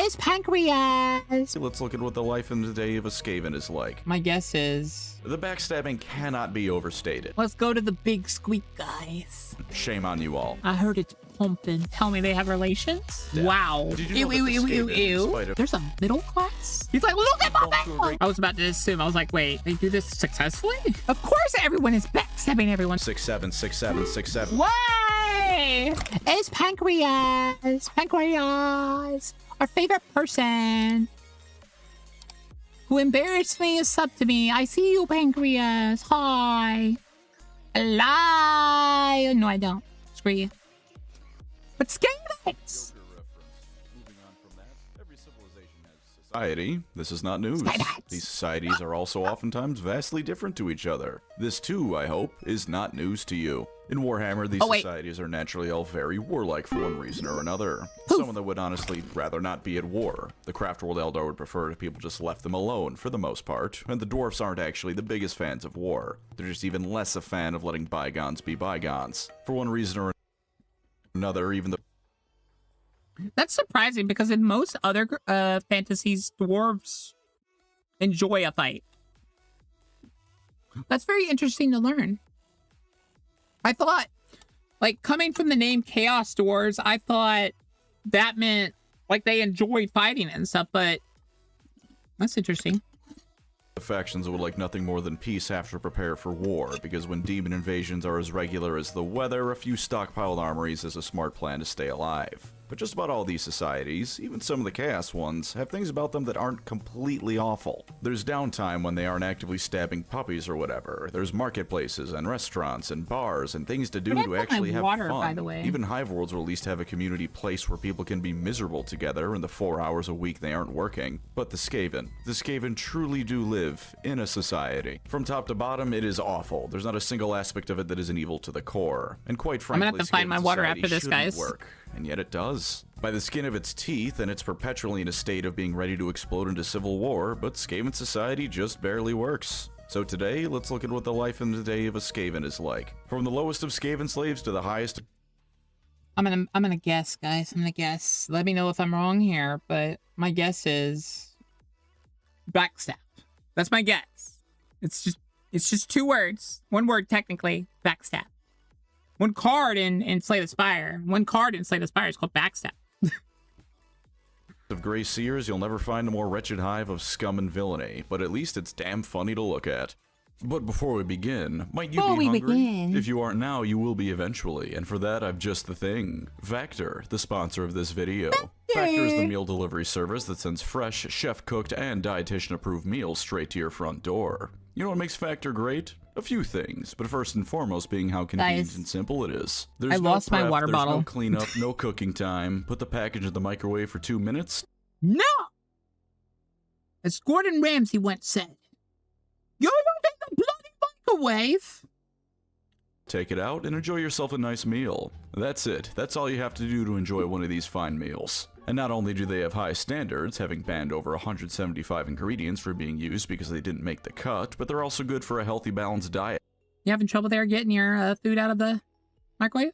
It's Pancreas. Let's look at what the life in the day of a Skaven is like. My guess is... The backstabbing cannot be overstated. Let's go to the big squeak, guys. Shame on you all. I heard it's pumping. Tell me they have relations? Yeah. Wow. Did you know Ew. There's a middle class? He's like, look at my back. I was about to assume. I was like, wait, they do this successfully? Of course everyone is backstabbing everyone. 676767. Why? It's Pancreas. Pancreas. Our favorite person. Who embarrassed me is sub to me. I see you, Pancreas. Hi. Lie. No, I don't. Screw you. But Skavens. Society. This is not news. These societies are also oftentimes vastly different to each other. This too, I hope, is not news to you. In Warhammer, these societies are naturally all very warlike for one reason or another. Someone that would honestly rather not be at war. The Craft World Eldar would prefer if people just left them alone, for the most part, and the dwarfs aren't actually the biggest fans of war. They're just even less a fan of letting bygones be bygones. For one reason or another, even the... That's surprising, because in most other fantasies, dwarves enjoy a fight. That's very interesting to learn. I thought, like, coming from the name Chaos Dwarves, I thought that meant, like, they enjoyed fighting and stuff, but that's interesting. The factions would like nothing more than peace have to prepare for war, because when demon invasions are as regular as the weather, a few stockpiled armories is a smart plan to stay alive. But just about all these societies, even some of the Chaos ones, have things about them that aren't completely awful. There's downtime when they aren't actively stabbing puppies or whatever. There's marketplaces and restaurants and bars and things to do to actually have fun. By the way. Even hive worlds will at least have a community place where people can be miserable together in the 4 hours a week they aren't working. But the Skaven truly do live in a society. From top to bottom, it is awful. There's not a single aspect of it that isn't evil to the core. And quite frankly, I'm gonna have to find my water after this, guys. Work. And yet it does. By the skin of its teeth, and it's perpetually in a state of being ready to explode into civil war, but Skaven society just barely works. So today, let's look at what the life in the day of a Skaven is like. From the lowest of Skaven slaves to the highest... I'm gonna guess, guys. I'm gonna guess. Let me know if I'm wrong here, but my guess is... backstab. That's my guess. It's just 2 words. 1 word, technically. Backstab. 1 card in Slay the Spire. 1 card in Slay the Spire is called Backstab. Of Grey Seers, you'll never find a more wretched hive of scum and villainy, but at least it's damn funny to look at. But before we begin, might you be hungry? If you aren't now, you will be eventually, and for that I've just the thing. Factor, the sponsor of this video. Factor is the meal delivery service that sends fresh, chef-cooked, and dietitian-approved meals straight to your front door. You know what makes Factor great? A few things, but first and foremost being how convenient and simple it is. There's no lost my prep, water bottle. There's no cleanup, no cooking time. Put the package in the microwave for 2 minutes. No! As Gordon Ramsay once said, "You don't take the bloody microwave!" Take it out and enjoy yourself a nice meal. That's it. That's all you have to do to enjoy one of these fine meals. And not only do they have high standards, having banned over 175 ingredients for being used because they didn't make the cut, but they're also good for a healthy, balanced diet. You having trouble there getting your food out of the microwave?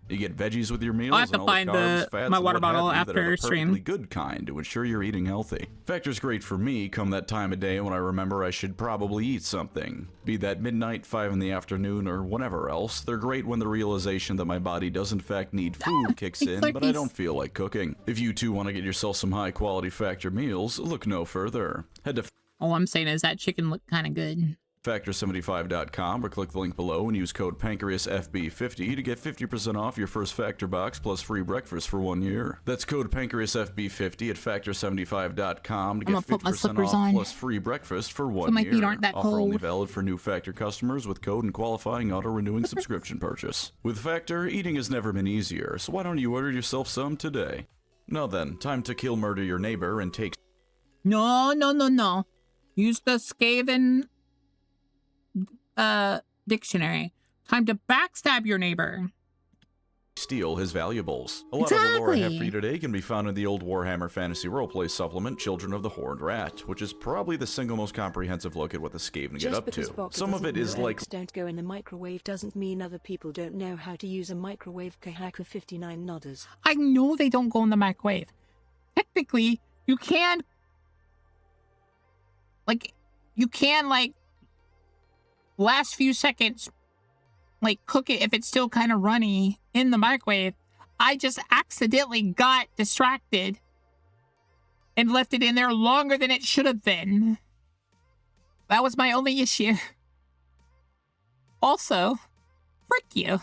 You get veggies with your meals. I'll have to find my water bottle after stream. Good kind to ensure you're eating healthy. Factor's great for me come that time of day when I remember I should probably eat something. Be that midnight, 5 in the afternoon, or whatever else. They're great when the realization that my body does in fact need food kicks in, but I don't feel like cooking. If you too want to get yourself some high quality Factor meals, look no further. Head to all I'm saying is that chicken looked kind of good. Factor75.com or click the link below and use code PancreasFB50 to get 50% off your first Factor box plus free breakfast for 1 year. That's code PancreasFB50 at Factor75.com to get 50% off plus free breakfast for 1 year. My feet aren't that Offer cold. only valid for new Factor customers with code and qualifying auto-renewing subscription purchase. With Factor, eating has never been easier, so why don't you order yourself some today? Now then, time to kill murder your neighbor and take... No. Use the Skaven... dictionary. Time to backstab your neighbor. steal his valuables. A lot of the lore I have for you today can be found in the old Warhammer Fantasy Roleplay supplement, Children of the Horned Rat, which is probably the single most comprehensive look at what the Skaven get up to. Some of it is like don't go in the microwave doesn't mean other people don't know how to use a microwave. Kahaka 59 nodders. I know they don't go in the microwave. Technically, you can, like, last few seconds, like, cook it if it's still kind of runny in the microwave. I just accidentally got distracted and left it in there longer than it should have been. That was my only issue. Also, frick you.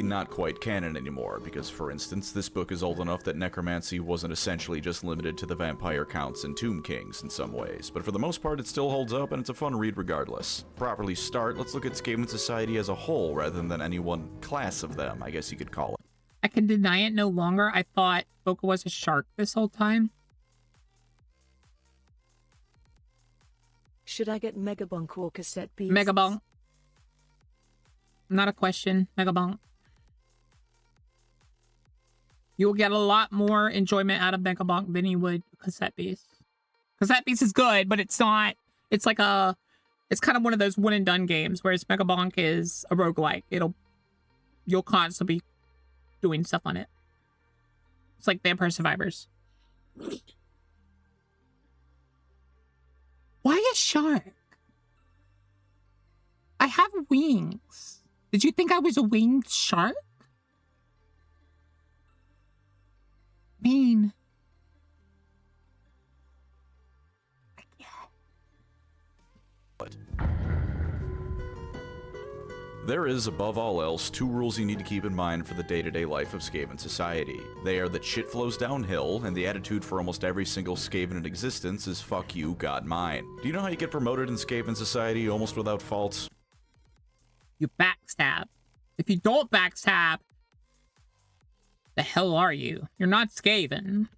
not quite canon anymore, because for instance, this book is old enough that necromancy wasn't essentially just limited to the vampire counts and tomb kings in some ways, but for the most part it still holds up and it's a fun read regardless. Properly start, let's look at Skaven society as a whole rather than any one class of them, I guess you could call it. I can deny it no longer. I thought Boka was a shark this whole time. Should I get Megabonk or cassette beats? Megabonk. Not a question. Megabonk. You will get a lot more enjoyment out of Megabonk than you would cassette beast. Cassette beast is good, but it's not. It's like a. It's kind of one of those one and done games, whereas Megabonk is a roguelike. You'll constantly be doing stuff on it. It's like Vampire Survivors. Why a shark? I have wings. Did you think I was a winged shark? Mean. There is, above all else, two rules you need to keep in mind for the day-to-day life of Skaven society. They are that shit flows downhill, and the attitude for almost every single Skaven in existence is fuck you, got mine. Do you know how you get promoted in Skaven society almost without fault? You backstab. If you don't backstab, the hell are you? You're not Skaven.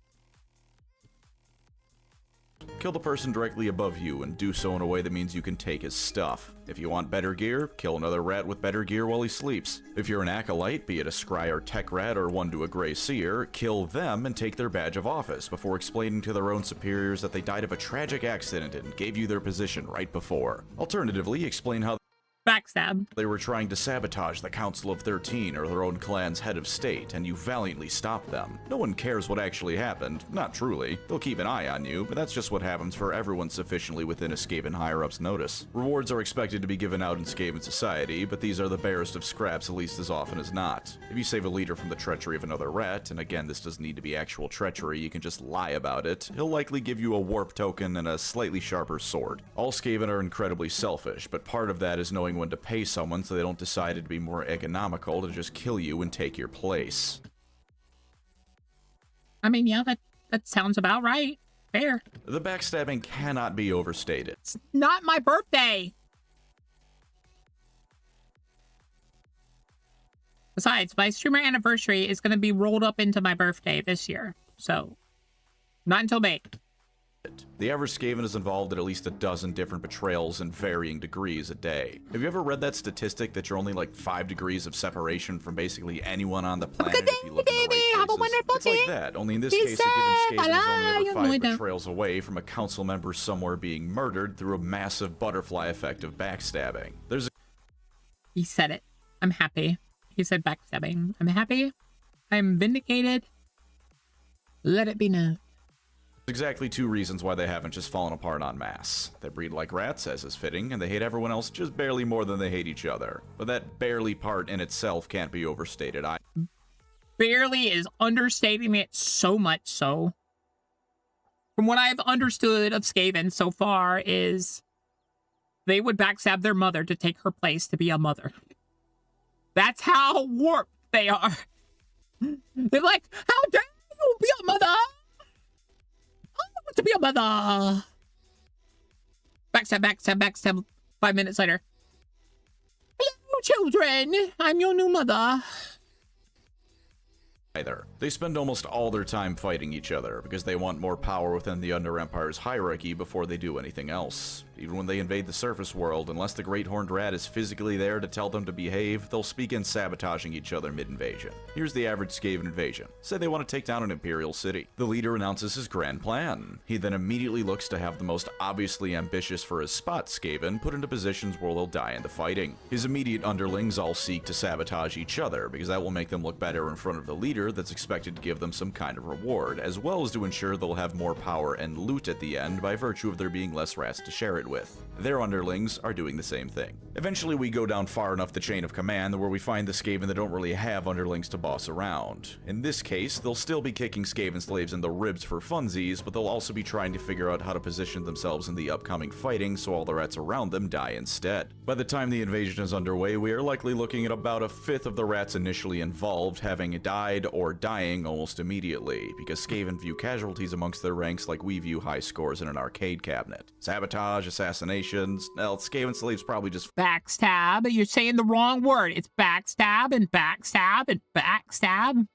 Kill the person directly above you, and do so in a way that means you can take his stuff. If you want better gear, kill another rat with better gear while he sleeps. If you're an acolyte, be it a scry or tech rat or one to a gray seer, kill them and take their badge of office before explaining to their own superiors that they died of a tragic accident and gave you their position right before. Alternatively, explain how Backstab. they were trying to sabotage the Council of 13 or their own clan's head of state, and you valiantly stopped them. No one cares what actually happened, not truly. They'll keep an eye on you, but that's just what happens for everyone sufficiently within a Skaven higher-up's notice. Rewards are expected to be given out in Skaven society, but these are the barest of scraps at least as often as not. If you save a leader from the treachery of another rat, and again this doesn't need to be actual treachery, you can just lie about it, he'll likely give you a warp token and a slightly sharper sword. All Skaven are incredibly selfish, but part of that is knowing when to pay someone so they don't decide it'd be more economical to just kill you and take your place. I mean, yeah, that sounds about right. Fair. The backstabbing cannot be overstated. It's not my birthday. Besides, my streamer anniversary is going to be rolled up into my birthday this year. So, not until May. The average Skaven is involved in at least a dozen different betrayals in varying degrees a day. Have you ever read that statistic that you're only like 5 degrees of separation from basically anyone on the planet if you look in the right Have a wonderful places? day. It's like that, only in this case a given Skaven is only ever 5 betrayals away from a council member somewhere being murdered through a massive butterfly effect of backstabbing. There's a He said it. I'm happy. He said backstabbing. I'm happy. I'm vindicated. Let it be known. exactly 2 reasons why they haven't just fallen apart en masse. They breed like rats, as is fitting, and they hate everyone else just barely more than they hate each other. But that barely part in itself can't be overstated. Barely is understating it so much so. From what I've understood of Skaven so far is they would backstab their mother to take her place to be a mother. That's how warped they are. They're like, how dare you be a mother? To be a mother. Backstab, backstab, backstab. 5 minutes later. Hello, children. I'm your new mother. Either. They spend almost all their time fighting each other because they want more power within the Under Empire's hierarchy before they do anything else. Even when they invade the surface world, unless the Great Horned Rat is physically there to tell them to behave, they'll begin sabotaging each other mid-invasion. Here's the average Skaven invasion. Say they want to take down an Imperial city. The leader announces his grand plan. He then immediately looks to have the most obviously ambitious for his spot Skaven put into positions where they'll die in the fighting. His immediate underlings all seek to sabotage each other, because that will make them look better in front of the leader that's expected to give them some kind of reward, as well as to ensure they'll have more power and loot at the end by virtue of there being less rats to share it with. Their underlings are doing the same thing. Eventually we go down far enough the chain of command where we find the Skaven that don't really have underlings to boss around. In this case, they'll still be kicking Skaven slaves in the ribs for funsies, but they'll also be trying to figure out how to position themselves in the upcoming fighting so all the rats around them die instead. By the time the invasion is underway, we are likely looking at about a fifth of the rats initially involved having died or dying almost immediately, because Skaven view casualties amongst their ranks like we view high scores in an arcade cabinet. Sabotage, assassinations, well, Skaven slaves probably just backstab. You're saying the wrong word. It's backstab and backstab and backstab.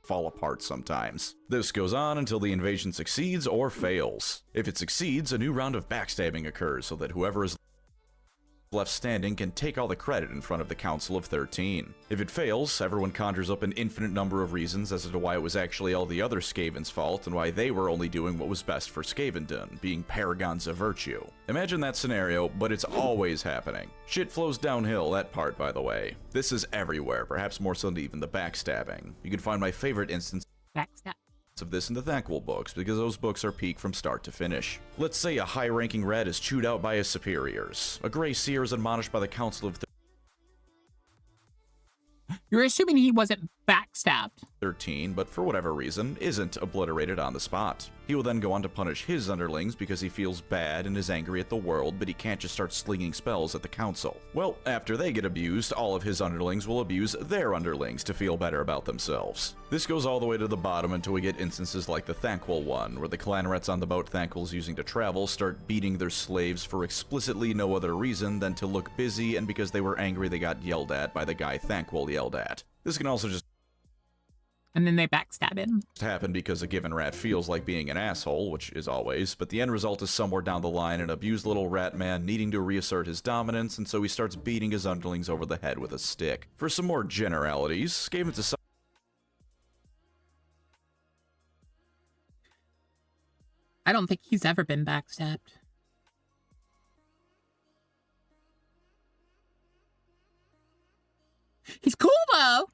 Fall apart sometimes. This goes on until the invasion succeeds or fails. If it succeeds, a new round of backstabbing occurs so that whoever is left standing can take all the credit in front of the Council of 13. If it fails, everyone conjures up an infinite number of reasons as to why it was actually all the other Skaven's fault and why they were only doing what was best for Skavendom, being paragons of virtue. Imagine that scenario, but it's always happening. Shit flows downhill, that part, by the way. This is everywhere, perhaps more so than even the backstabbing. You can find my favorite instance of this in the Thankwol books, because those books are peak from start to finish. Let's say a high-ranking rat is chewed out by his superiors. A Grey Seer is admonished by the Council of You're assuming he wasn't backstabbed. 13, but for whatever reason, isn't obliterated on the spot. He will then go on to punish his underlings because he feels bad and is angry at the world, but he can't just start slinging spells at the council. Well, after they get abused, all of his underlings will abuse their underlings to feel better about themselves. This goes all the way to the bottom until we get instances like the Thankwol one, where the clan rats on the boat Thankwol's using to travel start beating their slaves for explicitly no other reason than to look busy and because they were angry they got yelled at by the guy Thankwol yelled at. This can also just and then they backstab him. Happen because a given rat feels like being an asshole, which is always, but the end result is somewhere down the line an abused little rat man needing to reassert his dominance, and so he starts beating his underlings over the head with a stick. For some more generalities, Skaven society. I don't think he's ever been backstabbed. He's cool though.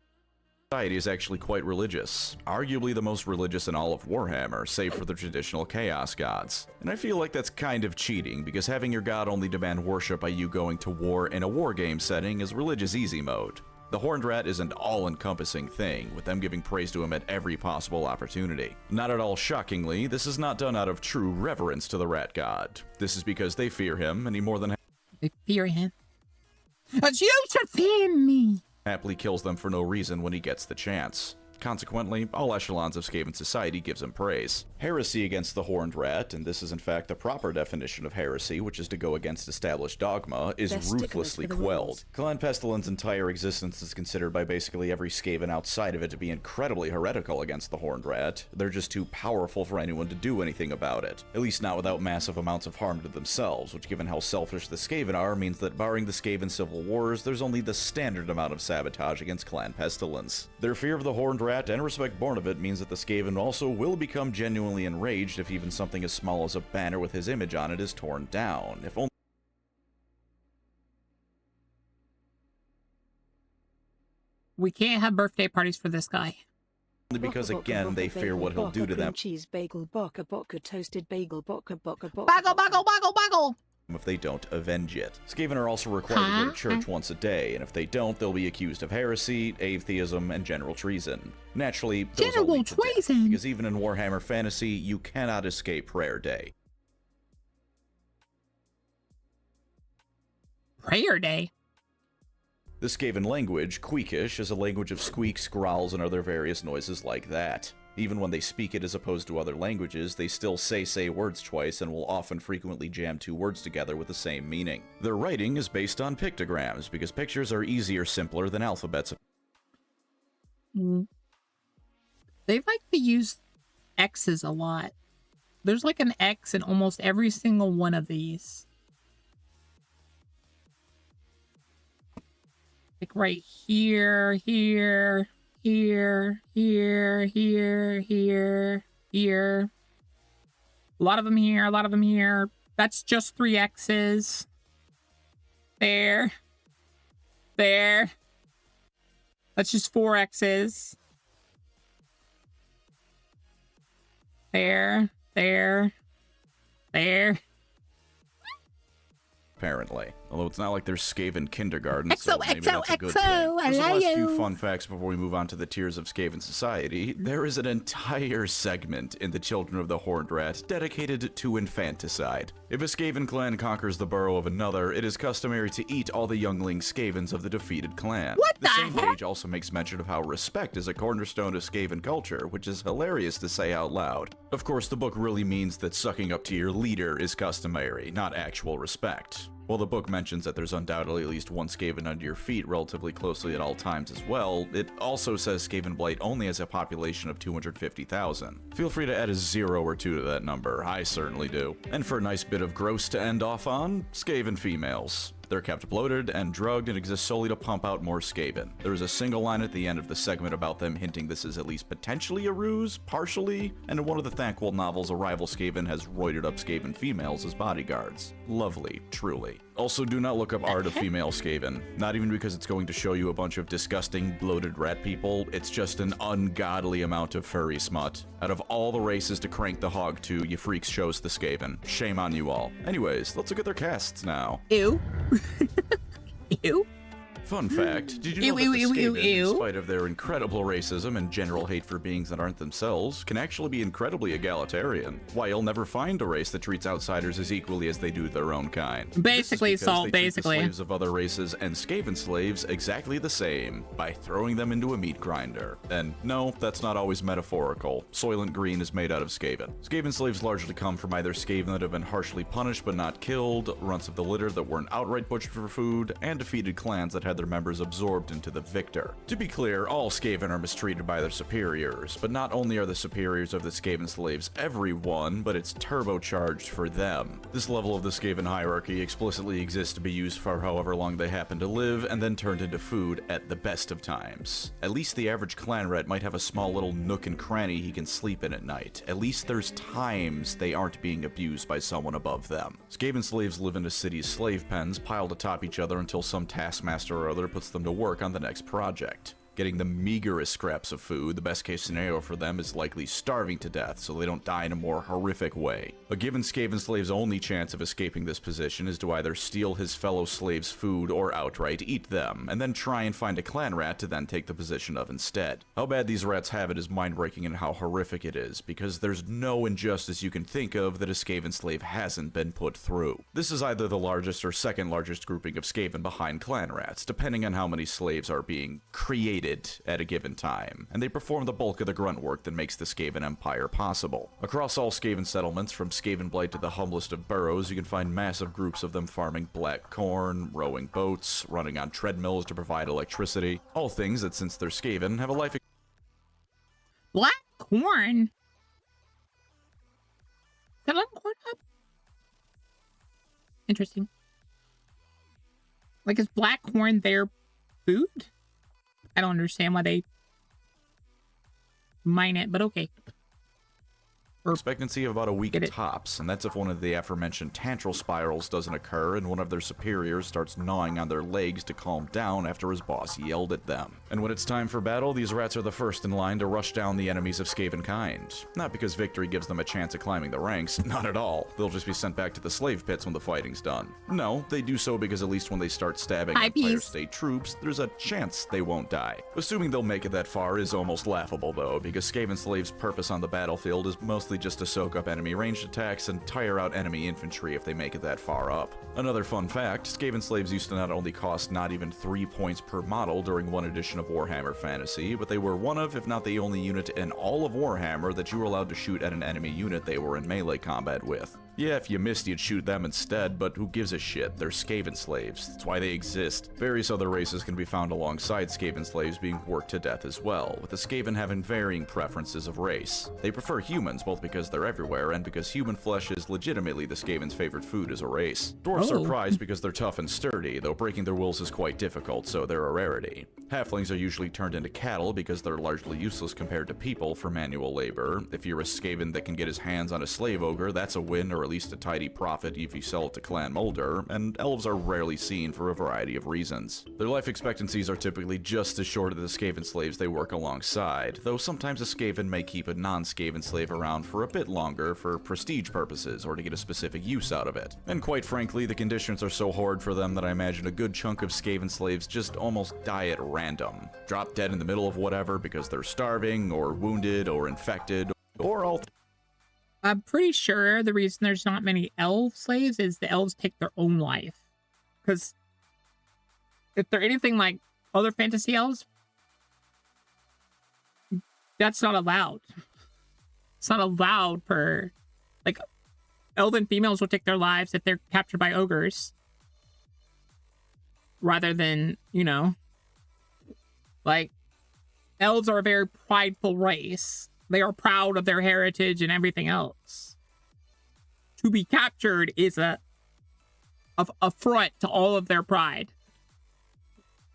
Society is actually quite religious, arguably the most religious in all of Warhammer, save for the traditional Chaos gods. And I feel like that's kind of cheating, because having your god only demand worship by you going to war in a wargame setting is religious easy mode. The Horned Rat is an all-encompassing thing, with them giving praise to him at every possible opportunity. Not at all shockingly, this is not done out of true reverence to the Rat God. This is because they fear him, and he more than they fear him. But you should fear me! Happily kills them for no reason when he gets the chance. Consequently, all echelons of Skaven society gives him praise. Heresy against the Horned Rat, and this is in fact the proper definition of heresy, which is to go against established dogma, is ruthlessly quelled. Clan Pestilent's entire existence is considered by basically every Skaven outside of it to be incredibly heretical against the Horned Rat. They're just too powerful for anyone to do anything about it. At least not without massive amounts of harm to themselves, which given how selfish the Skaven are, means that barring the Skaven civil wars, there's only the standard amount of sabotage against Clan Pestilence. Their fear of the Horned Rat and respect born of it means that the Skaven also will become genuinely enraged if even something as small as a banner with his image on it is torn down. If only we can't have birthday parties for this guy. Because again, they fear what he'll do to them. Cheese bagel, boka toasted bagel, boka. Bagel! If they don't avenge it. Skaven are also required to go to church once a day, and if they don't, they'll be accused of heresy, atheism, and general treason. Naturally, those all lead to death, because even in Warhammer Fantasy, you cannot escape Prayer Day. Prayer Day? The Skaven language, Queekish, is a language of squeaks, growls, and other various noises like that. Even when they speak it as opposed to other languages, they still say words twice and will often frequently jam two words together with the same meaning. Their writing is based on pictograms, because pictures are easier, simpler than alphabets. They like to use X's a lot. there's like an X in almost every single one of these. Like right here, here, here, here, here, here, here. A lot of them here, a lot of them here. That's just 3 X's. There. There. That's just 4 X's. There. There. There. Apparently. Although it's not like there's Skaven kindergarten, so maybe XO, that's a good XO, thing. I Just the love last you. few fun facts before we move on to the tiers of Skaven society. There is an entire segment in the Children of the Horned Rat dedicated to infanticide. If a Skaven clan conquers the burrow of another, it is customary to eat all the youngling Skavens of the defeated clan. What the the same heck? page also makes mention of how respect is a cornerstone of Skaven culture, which is hilarious to say out loud. Of course, the book really means that sucking up to your leader is customary, not actual respect. While the book mentions that there's undoubtedly at least one Skaven under your feet relatively closely at all times as well, it also says Skaven Blight only has a population of 250,000. Feel free to add a 0 or 2 to that number, I certainly do. And for a nice bit of gross to end off on, Skaven females. They're kept bloated and drugged and exist solely to pump out more Skaven. There is a single line at the end of the segment about them hinting this is at least potentially a ruse, partially, and in one of the Thanquol novels, a rival Skaven has roided up Skaven females as bodyguards. Lovely, truly. Also, do not look up art of female Skaven. Not even because it's going to show you a bunch of disgusting, bloated rat people, it's just an ungodly amount of furry smut. Out of all the races to crank the hog to, you freaks chose the Skaven. Shame on you all. Anyways, let's look at their casts now. Ew. Ew. Fun fact, did you know that the Skaven, in spite of their incredible racism and general hate for beings that aren't themselves, can actually be incredibly egalitarian? Why, you'll never find a race that treats outsiders as equally as they do their own kind. Basically, Salt, they basically. treat the slaves of other races and Skaven slaves exactly the same, by throwing them into a meat grinder. And no, that's not always metaphorical. Soylent Green is made out of Skaven. Skaven slaves largely come from either Skaven that have been harshly punished but not killed, runts of the litter that weren't outright butchered for food, and defeated clans that had their members absorbed into the victor. To be clear, all Skaven are mistreated by their superiors, but not only are the superiors of the Skaven slaves everyone, but it's turbocharged for them. This level of the Skaven hierarchy explicitly exists to be used for however long they happen to live, and then turned into food at the best of times. At least the average clan rat might have a small little nook and cranny he can sleep in at night. At least there's times they aren't being abused by someone above them. Skaven slaves live in a city's slave pens, piled atop each other until some taskmaster or other puts them to work on the next project. Getting the meagerest scraps of food, the best case scenario for them is likely starving to death so they don't die in a more horrific way. A given Skaven slave's only chance of escaping this position is to either steal his fellow slaves' food or outright eat them, and then try and find a clan rat to then take the position of instead. How bad these rats have it is mind-breaking and how horrific it is, because there's no injustice you can think of that a Skaven slave hasn't been put through. This is either the largest or second largest grouping of Skaven behind clan rats, depending on how many slaves are being created at a given time, and they perform the bulk of the grunt work that makes the Skaven Empire possible. Across all Skaven settlements, from Skaven Blight to the humblest of burrows, you can find massive groups of them farming black corn, rowing boats, running on treadmills to provide electricity, all things that, since they're Skaven, have a life. Black corn? Got a lot of corn up? Interesting. Like, is black corn their food? I don't understand why they mine it, but okay. Expectancy of about a week tops, and that's if one of the aforementioned tantral spirals doesn't occur and one of their superiors starts gnawing on their legs to calm down after his boss yelled at them. And when it's time for battle, these rats are the first in line to rush down the enemies of Skaven kind. Not because victory gives them a chance at climbing the ranks, not at all. They'll just be sent back to the slave pits when the fighting's done. No, they do so because at least when they start stabbing Empire State troops, there's a chance they won't die. Assuming they'll make it that far is almost laughable though, because Skaven slaves' purpose on the battlefield is mostly just to soak up enemy ranged attacks and tire out enemy infantry if they make it that far up. Another fun fact, Skaven slaves used to not only cost not even 3 points per model during one edition of Warhammer Fantasy, but they were one of, if not the only unit in all of Warhammer that you were allowed to shoot at an enemy unit they were in melee combat with. Yeah, if you missed, you'd shoot them instead, but who gives a shit? They're Skaven slaves. That's why they exist. Various other races can be found alongside Skaven slaves being worked to death as well, with the Skaven having varying preferences of race. They prefer humans, both because they're everywhere and because human flesh is legitimately the Skaven's favorite food as a race. Dwarves are prized because they're tough and sturdy, though breaking their wills is quite difficult, so they're a rarity. Halflings are usually turned into cattle because they're largely useless compared to people for manual labor. If you're a Skaven that can get his hands on a slave ogre, that's a win or at least a tidy profit if you sell it to Clan Molder, and elves are rarely seen for a variety of reasons. Their life expectancies are typically just as short as the Skaven slaves they work alongside, though sometimes a Skaven may keep a non-Skaven slave around for a bit longer for prestige purposes or to get a specific use out of it. And quite frankly, the conditions are so horrid for them that I imagine a good chunk of Skaven slaves just almost die at random. Drop dead in the middle of whatever because they're starving, or wounded, or infected, or all. I'm pretty sure the reason there's not many elf slaves is the elves take their own life. Because if they're anything like other fantasy elves, that's not allowed. It's not allowed for, like, elven females will take their lives if they're captured by ogres. Rather than, you know, like, elves are a very prideful race. They are proud of their heritage and everything else. To be captured is a affront to all of their pride.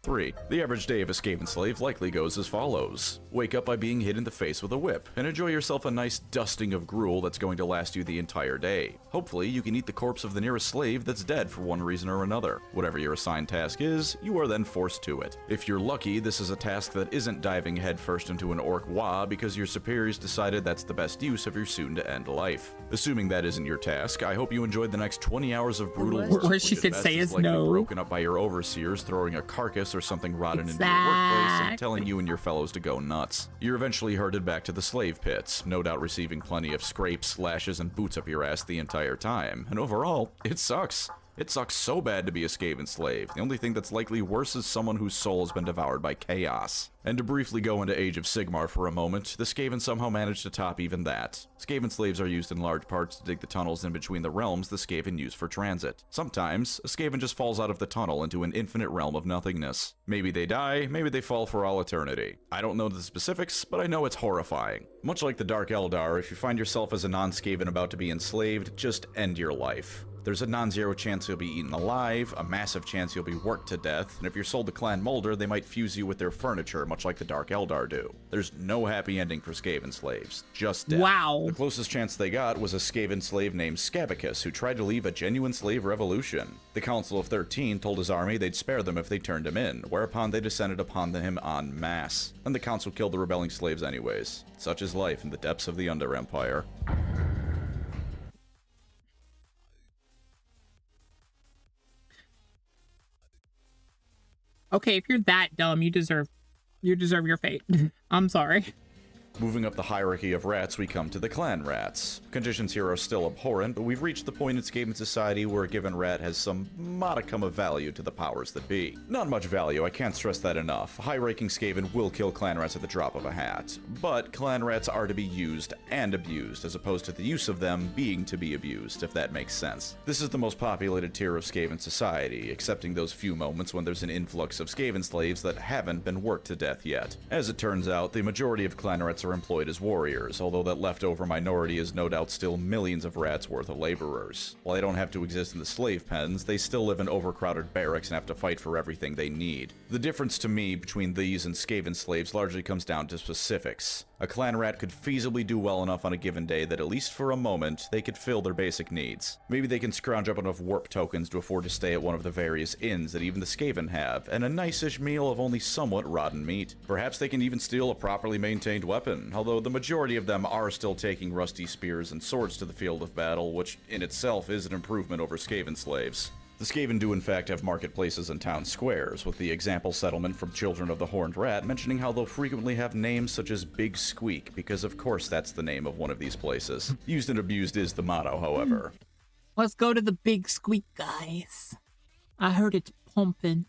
3. The average day of a Skaven slave likely goes as follows. Wake up by being hit in the face with a whip, and enjoy yourself a nice dusting of gruel that's going to last you the entire day. Hopefully, you can eat the corpse of the nearest slave that's dead for one reason or another. Whatever your assigned task is, you are then forced to it. If you're lucky, this is a task that isn't diving headfirst into an orc wa because your superiors decided that's the best use of your soon-to-end life. Assuming that isn't your task, I hope you enjoyed the next 20 hours of brutal work. The worst you could say is no. Broken up by your overseers, throwing a carcass or something rotten into your workplace and telling you and your fellows to go nuts. You're eventually herded back to the slave pits, no doubt receiving plenty of scrapes, lashes, and boots up your ass the entire time. And overall, it sucks. It sucks so bad to be a Skaven slave. The only thing that's likely worse is someone whose soul has been devoured by chaos. And to briefly go into Age of Sigmar for a moment, the Skaven somehow managed to top even that. Skaven slaves are used in large parts to dig the tunnels in between the realms the Skaven use for transit. Sometimes, a Skaven just falls out of the tunnel into an infinite realm of nothingness. Maybe they die, maybe they fall for all eternity. I don't know the specifics, but I know it's horrifying. Much like the Dark Eldar, if you find yourself as a non-Skaven about to be enslaved, just end your life. There's a non-zero chance you'll be eaten alive, a massive chance you'll be worked to death, and if you're sold to Clan Molder, they might fuse you with their furniture, much like the Dark Eldar do. There's no happy ending for Skaven slaves, just death. Wow. The closest chance they got was a Skaven slave named Scabicus, who tried to leave a genuine slave revolution. The Council of 13 told his army they'd spare them if they turned him in, whereupon they descended upon him en masse. And the Council killed the rebelling slaves anyways. Such is life in the depths of the Under Empire. Okay, if you're that dumb, you deserve your fate. I'm sorry. Moving up the hierarchy of rats, we come to the clan rats. Conditions here are still abhorrent, but we've reached the point in Skaven society where a given rat has some modicum of value to the powers that be. Not much value, I can't stress that enough. High-ranking Skaven will kill clan rats at the drop of a hat, but clan rats are to be used and abused, as opposed to the use of them being to be abused, if that makes sense. This is the most populated tier of Skaven society, excepting those few moments when there's an influx of Skaven slaves that haven't been worked to death yet. As it turns out, the majority of clan rats are employed as warriors, although that leftover minority is no doubt still millions of rats worth of laborers. While they don't have to exist in the slave pens, they still live in overcrowded barracks and have to fight for everything they need. The difference to me between these and Skaven slaves largely comes down to specifics. A clan rat could feasibly do well enough on a given day that at least for a moment, they could fill their basic needs. Maybe they can scrounge up enough warp tokens to afford to stay at one of the various inns that even the Skaven have, and a nice-ish meal of only somewhat rotten meat. Perhaps they can even steal a properly maintained weapon, although the majority of them are still taking rusty spears and swords to the field of battle, which in itself is an improvement over Skaven slaves. The Skaven do in fact have marketplaces and town squares, with the example settlement from Children of the Horned Rat mentioning how they'll frequently have names such as Big Squeak, because of course that's the name of one of these places. Used and abused is the motto, however. Let's go to the Big Squeak, guys. I heard it's pumping.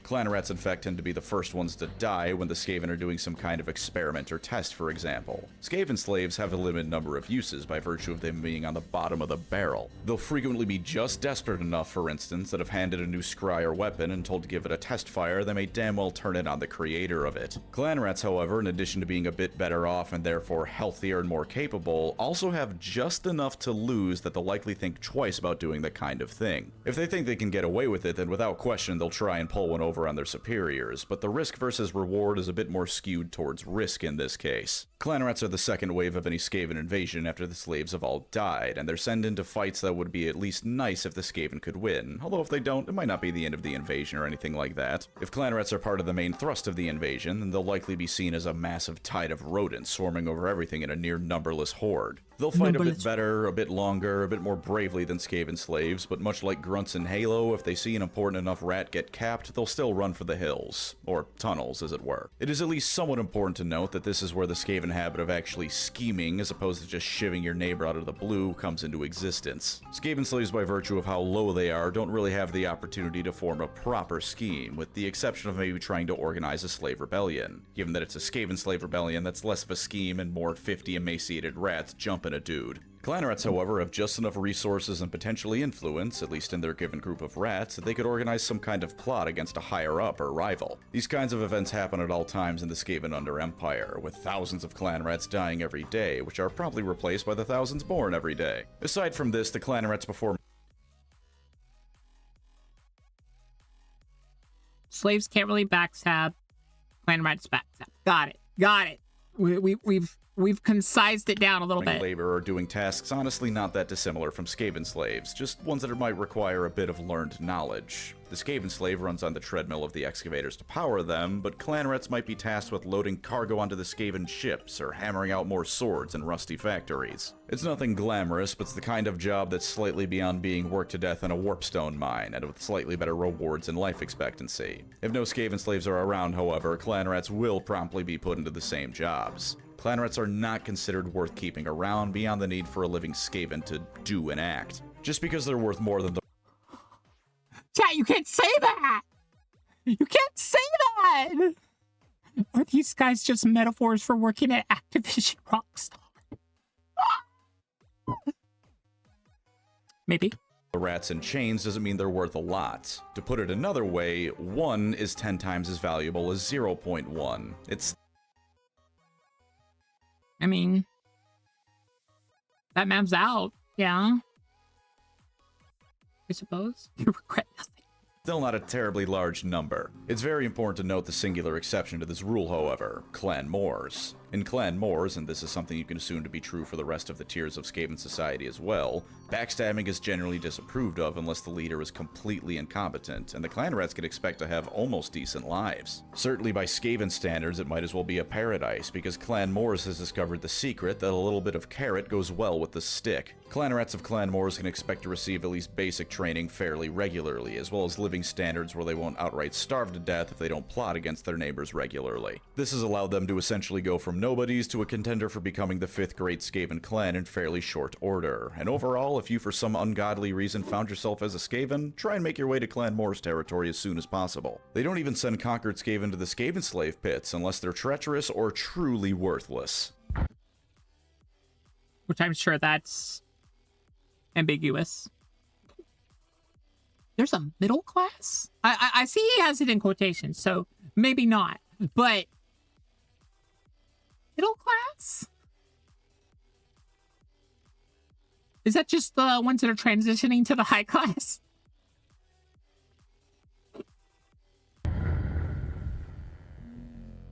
Clan rats, in fact, tend to be the first ones to die when the Skaven are doing some kind of experiment or test, for example. Skaven slaves have a limited number of uses by virtue of them being on the bottom of the barrel. They'll frequently be just desperate enough, for instance, that if handed a new scry or weapon and told to give it a test fire, they may damn well turn it on the creator of it. Clan rats, however, in addition to being a bit better off and therefore healthier and more capable, also have just enough to lose that they'll likely think twice about doing that kind of thing. If they think they can get away with it, then without question they'll try and pull one over on their superiors, but the risk versus reward is a bit more skewed towards risk in this case. Clan rats are the second wave of any Skaven invasion after the slaves have all died, and they're sent into fights that would be at least nice if the Skaven could win, although if they don't, it might not be the end of the invasion or anything like that. If clan rats are part of the main thrust of the invasion, then they'll likely be seen as a massive tide of rodents swarming over everything in a near numberless horde. They'll fight a bit better, a bit longer, a bit more bravely than Skaven slaves, but much like grunts in Halo, if they see an important enough rat get capped, they'll still run for the hills, or tunnels as it were. It is at least somewhat important to note that this is where the Skaven habit of actually scheming, as opposed to just shivving your neighbor out of the blue, comes into existence. Skaven slaves, by virtue of how low they are, don't really have the opportunity to form a proper scheme, with the exception of maybe trying to organize a slave rebellion. Given that it's a Skaven slave rebellion, that's less of a scheme and more 50 emaciated rats jumping a dude. Clan rats, however, have just enough resources and potentially influence, at least in their given group of rats, that they could organize some kind of plot against a higher-up or rival. These kinds of events happen at all times in the Skaven Under Empire, with thousands of clan rats dying every day, which are promptly replaced by the thousands born every day. Aside from this, the clan rats perform slaves can't really backstab. Clan rats backstab. Got it. Got it. We've concised it down a little bit. Labor or doing tasks honestly not that dissimilar from Skaven slaves, just ones that might require a bit of learned knowledge. The Skaven slave runs on the treadmill of the excavators to power them, but clan rats might be tasked with loading cargo onto the Skaven ships or hammering out more swords in rusty factories. It's nothing glamorous, but it's the kind of job that's slightly beyond being worked to death in a warpstone mine, and with slightly better rewards and life expectancy. If no Skaven slaves are around, however, clan rats will promptly be put into the same jobs. Clan rats are not considered worth keeping around beyond the need for a living Skaven to do an act. Just because they're worth more than the Chat, you can't say that! You can't say that! Are these guys just metaphors for working at Activision Rockstar? Maybe. The rats in chains doesn't mean they're worth a lot. To put it another way, 1 is 10 times as valuable as 0.1. It's... I mean... that map's out, yeah. I suppose. You regret nothing. Still not a terribly large number. It's very important to note the singular exception to this rule, however, Clan Moors. In Clan Moors, and this is something you can assume to be true for the rest of the tiers of Skaven society as well, backstabbing is generally disapproved of unless the leader is completely incompetent, and the clan rats can expect to have almost decent lives. Certainly by Skaven standards, it might as well be a paradise, because Clan Moors has discovered the secret that a little bit of carrot goes well with the stick. Clan rats of Clan Moors can expect to receive at least basic training fairly regularly, as well as living standards where they won't outright starve to death if they don't plot against their neighbors regularly. This has allowed them to essentially go from nobodies to a contender for becoming the 5th great Skaven clan in fairly short order, and overall, if you for some ungodly reason found yourself as a Skaven, try and make your way to Clan Moors territory as soon as possible. They don't even send conquered Skaven to the Skaven slave pits unless they're treacherous or truly worthless. Which I'm sure that's ambiguous. There's a middle class? I see he has it in quotations, so maybe not. But middle class? Is that just the ones that are transitioning to the high class?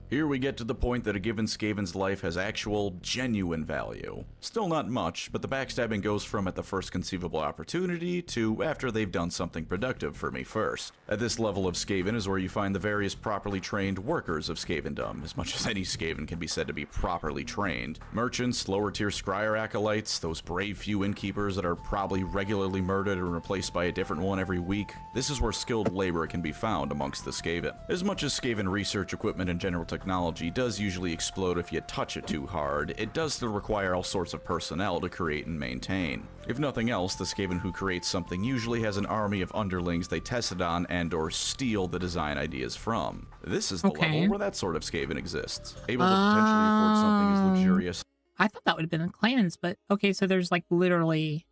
Here we get to the point that a given Skaven's life has actual, genuine value. Still not much, but the backstabbing goes from at the first conceivable opportunity to after they've done something productive for me first. At this level of Skaven is where you find the various properly trained workers of Skavendom, as much as any Skaven can be said to be properly trained. Merchants, lower tier scryer acolytes, those brave few innkeepers that are probably regularly murdered and replaced by a different one every week. This is where skilled labor can be found amongst the Skaven. As much as Skaven research equipment and general technology does usually explode if you touch it too hard, it does still require all sorts of personnel to create and maintain. If nothing else, the Skaven who creates something usually has an army of underlings they tested on and or steal the design ideas from. This is the level where that sort of Skaven exists, able to potentially afford something as luxurious. I thought that would have been in clans, but okay, so there's like literally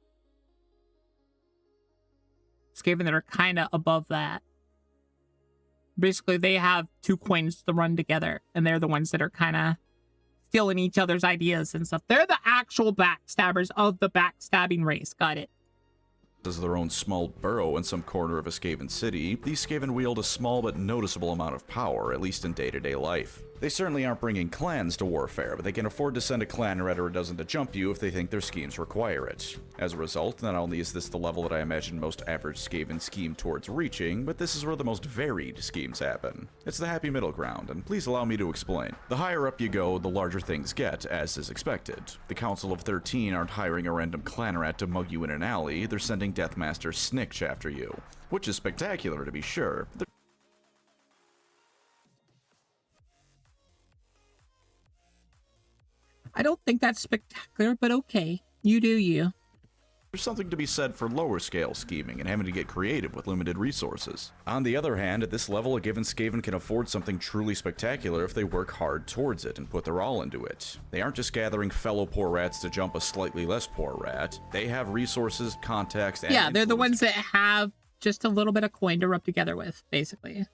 Skaven that are kind of above that. Basically, they have two coins to run together, and they're the ones that are kind of stealing each other's ideas and stuff. They're the actual backstabbers of the backstabbing race. Got it. As their own small burrow in some corner of a Skaven city, these Skaven wield a small but noticeable amount of power, at least in day-to-day life. They certainly aren't bringing clans to warfare, but they can afford to send a clan red or a dozen to jump you if they think their schemes require it. As a result, not only is this the level that I imagine most average Skaven scheme towards reaching, but this is where the most varied schemes happen. It's the happy middle ground, and please allow me to explain. The higher up you go, the larger things get, as is expected. The Council of 13 aren't hiring a random clan rat to mug you in an alley, they're sending Deathmaster Snitch after you, which is spectacular to be sure. I don't think that's spectacular, but okay. You do you. There's something to be said for lower scale scheming and having to get creative with limited resources. On the other hand, at this level, a given Skaven can afford something truly spectacular if they work hard towards it and put their all into it. They aren't just gathering fellow poor rats to jump a slightly less poor rat. They have resources, context, and they're the ones that have just a little bit of coin to rub together with, basically.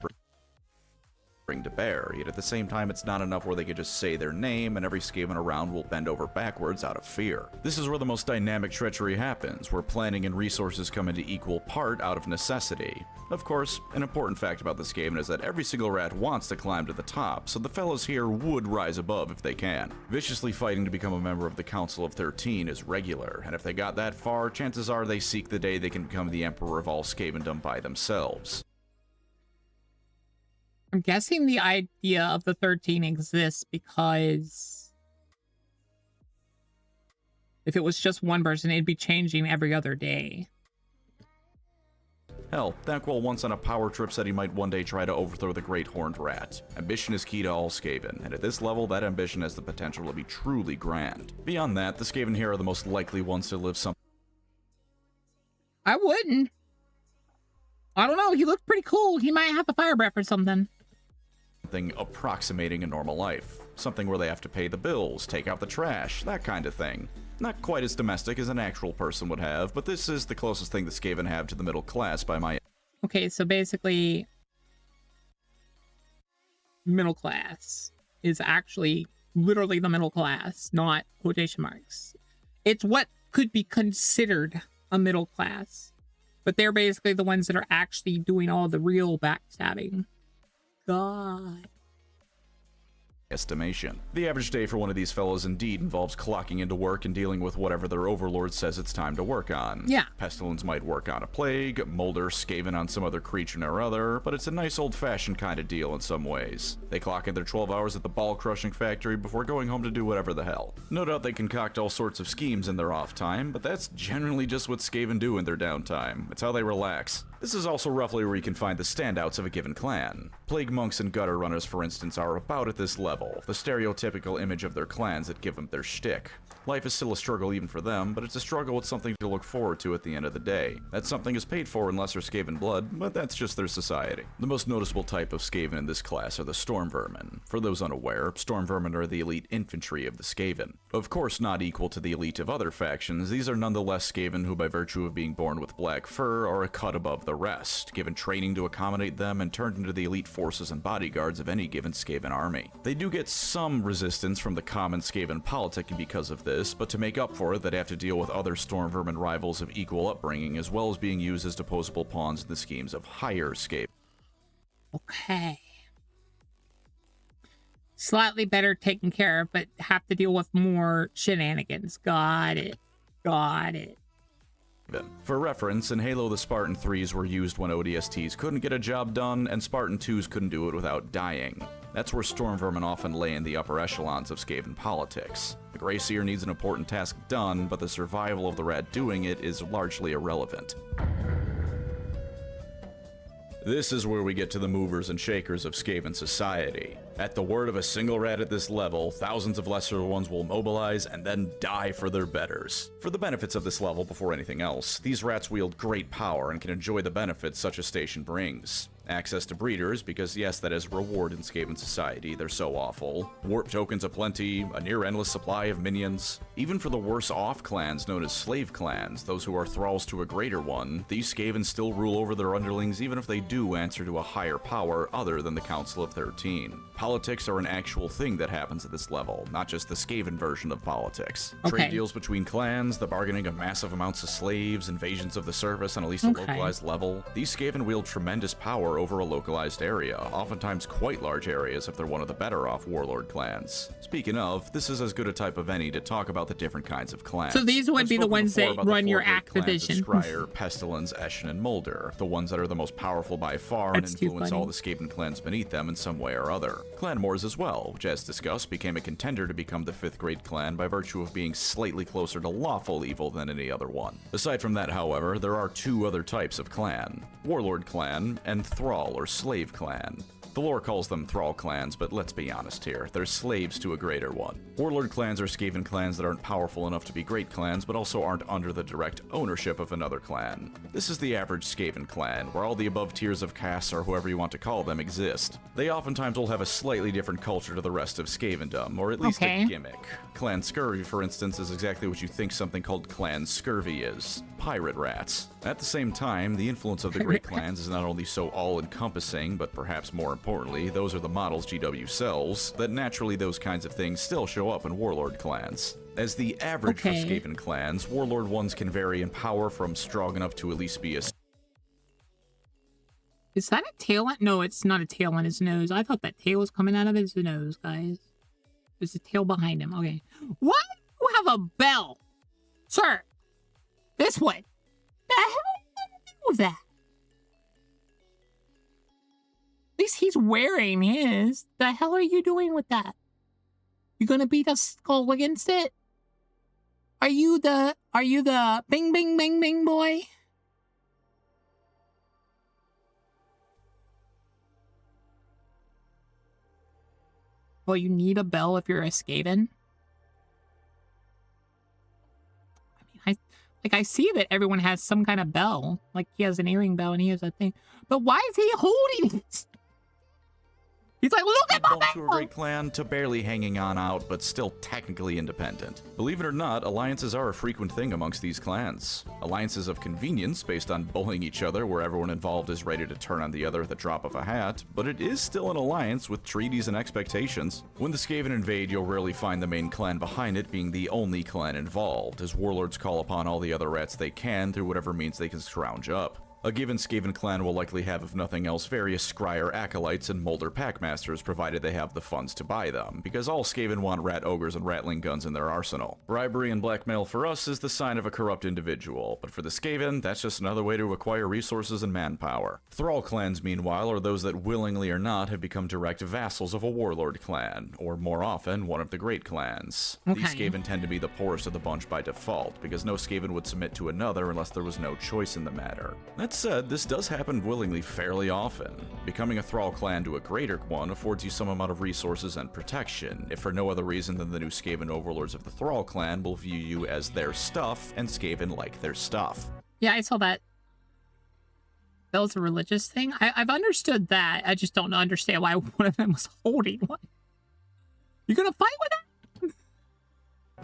Bring to bear, yet at the same time it's not enough where they could just say their name and every Skaven around will bend over backwards out of fear. This is where the most dynamic treachery happens, where planning and resources come into equal part out of necessity. Of course, an important fact about the Skaven is that every single rat wants to climb to the top, so the fellows here would rise above if they can. Viciously fighting to become a member of the Council of 13 is regular, and if they got that far, chances are they seek the day they can become the Emperor of all Skavendom by themselves. I'm guessing the idea of the 13 exists because if it was just one person, it'd be changing every other day. Hell, Thanquil once on a power trip said he might one day try to overthrow the Great Horned Rat. Ambition is key to all Skaven, and at this level, that ambition has the potential to be truly grand. Beyond that, the Skaven here are the most likely ones to live something. I wouldn't. I don't know, he looked pretty cool. He might have a fire breath or something. Approximating a normal life. Something where they have to pay the bills, take out the trash, that kind of thing. Not quite as domestic as an actual person would have, but this is the closest thing the Skaven have to the middle class by my... Okay, so basically, middle class is actually literally the middle class, not quotation marks. It's what could be considered a middle class, but they're basically the ones that are actually doing all the real backstabbing. God. Estimation. The average day for one of these fellows indeed involves clocking into work and dealing with whatever their overlord says it's time to work on. Yeah. Pestilence might work on a plague, Molder Skaven on some other creature or other, but it's a nice old-fashioned kind of deal in some ways. They clock in their 12 hours at the ball-crushing factory before going home to do whatever the hell. No doubt they concoct all sorts of schemes in their off time, but that's generally just what Skaven do in their downtime. It's how they relax. This is also roughly where you can find the standouts of a given clan. Plague monks and gutter runners, for instance, are about at this level, the stereotypical image of their clans that give them their shtick. Life is still a struggle even for them, but it's a struggle with something to look forward to at the end of the day. That something is paid for in lesser Skaven blood, but that's just their society. The most noticeable type of Skaven in this class are the Storm Vermin. For those unaware, Storm Vermin are the elite infantry of the Skaven. Of course not equal to the elite of other factions, these are nonetheless Skaven who by virtue of being born with black fur are a cut above the rest, given training to accommodate them and turned into the elite forces and bodyguards of any given Skaven army. They do get some resistance from the common Skaven politicking because of this, but to make up for it, they'd have to deal with other Storm Vermin rivals of equal upbringing, as well as being used as disposable pawns in the schemes of higher Skaven. Okay. Slightly better taken care of, but have to deal with more shenanigans. Got it. Got it. For reference, in Halo the Spartan 3s were used when ODSTs couldn't get a job done, and Spartan 2s couldn't do it without dying. That's where Storm Vermin often lay in the upper echelons of Skaven politics. The Greyseer needs an important task done, but the survival of the rat doing it is largely irrelevant. This is where we get to the movers and shakers of Skaven society. At the word of a single rat at this level, thousands of lesser ones will mobilize and then die for their betters. For the benefits of this level before anything else, these rats wield great power and can enjoy the benefits such a station brings. Access to breeders, because yes, that is a reward in Skaven society, they're so awful. Warp tokens aplenty, a near-endless supply of minions. Even for the worse-off clans known as slave clans, those who are thralls to a greater one, these Skaven still rule over their underlings even if they do answer to a higher power other than the Council of 13. Politics are an actual thing that happens at this level, not just the Skaven version of politics. Okay. Trade deals between clans, the bargaining of massive amounts of slaves, invasions of the surface on at least a localized level. These Skaven wield tremendous power over a localized area, oftentimes quite large areas if they're one of the better off warlord clans. Speaking of, this is as good a type of any to talk about the different kinds of clans. So these would be the ones that run your acquisition. Scryer, Pestilence, Eshin, and Mulder, the ones that are the most powerful by far and influence all the Skaven clans beneath them in some way or other. Clan Moors as well, which as discussed became a contender to become the 5th grade clan by virtue of being slightly closer to lawful evil than any other one. Aside from that, however, there are 2 other types of clan: Warlord clan and Thrall or Slave clan. The lore calls them Thrall clans, but let's be honest here, they're slaves to a greater one. Warlord clans are Skaven clans that aren't powerful enough to be great clans, but also aren't under the direct ownership of another clan. This is the average Skaven clan, where all the above tiers of castes, or whoever you want to call them, exist. They oftentimes will have a slightly different culture to the rest of Skavendom, or at least a gimmick. Clan Scurvy, for instance, is exactly what you think something called Clan Scurvy is: pirate rats. At the same time, the influence of the great clans is not only so all-encompassing, but perhaps more importantly, those are the models GW sells, that naturally those kinds of things still show up in warlord clans. As the average for Skaven clans, warlord ones can vary in power from strong enough to at least be a... Is that a tail? No, it's not a tail on his nose. I thought that tail was coming out of his nose, guys. There's a tail behind him. Okay. Why do you have a bell? Sir, this one. The hell are you gonna do with that? At least he's wearing his. The hell are you doing with that? You gonna beat a skull against it? Are you the bing bing bing bing boy? Well, you need a bell if you're a Skaven. I mean, I see that everyone has some kind of bell. Like, he has an earring bell and he has a thing. But why is he holding it? He's like, look at my bell! To a great clan, to barely hanging on out, but still technically independent. Believe it or not, alliances are a frequent thing amongst these clans. Alliances of convenience based on bullying each other where everyone involved is ready to turn on the other at the drop of a hat, but it is still an alliance with treaties and expectations. When the Skaven invade, you'll rarely find the main clan behind it being the only clan involved, as warlords call upon all the other rats they can through whatever means they can scrounge up. A given Skaven clan will likely have, if nothing else, various Scryer acolytes and Molder packmasters, provided they have the funds to buy them, because all Skaven want rat ogres and ratling guns in their arsenal. Bribery and blackmail for us is the sign of a corrupt individual, but for the Skaven, that's just another way to acquire resources and manpower. Thrall clans, meanwhile, are those that willingly or not have become direct vassals of a warlord clan, or more often, one of the great clans. These Skaven tend to be the poorest of the bunch by default, because no Skaven would submit to another unless there was no choice in the matter. That said, this does happen willingly fairly often. Becoming a Thrall clan to a greater one affords you some amount of resources and protection, if for no other reason than the new Skaven overlords of the Thrall clan will view you as their stuff, and Skaven like their stuff. Yeah, I saw that. That was a religious thing? I've understood that. I just don't understand why one of them was holding one. You gonna fight with that?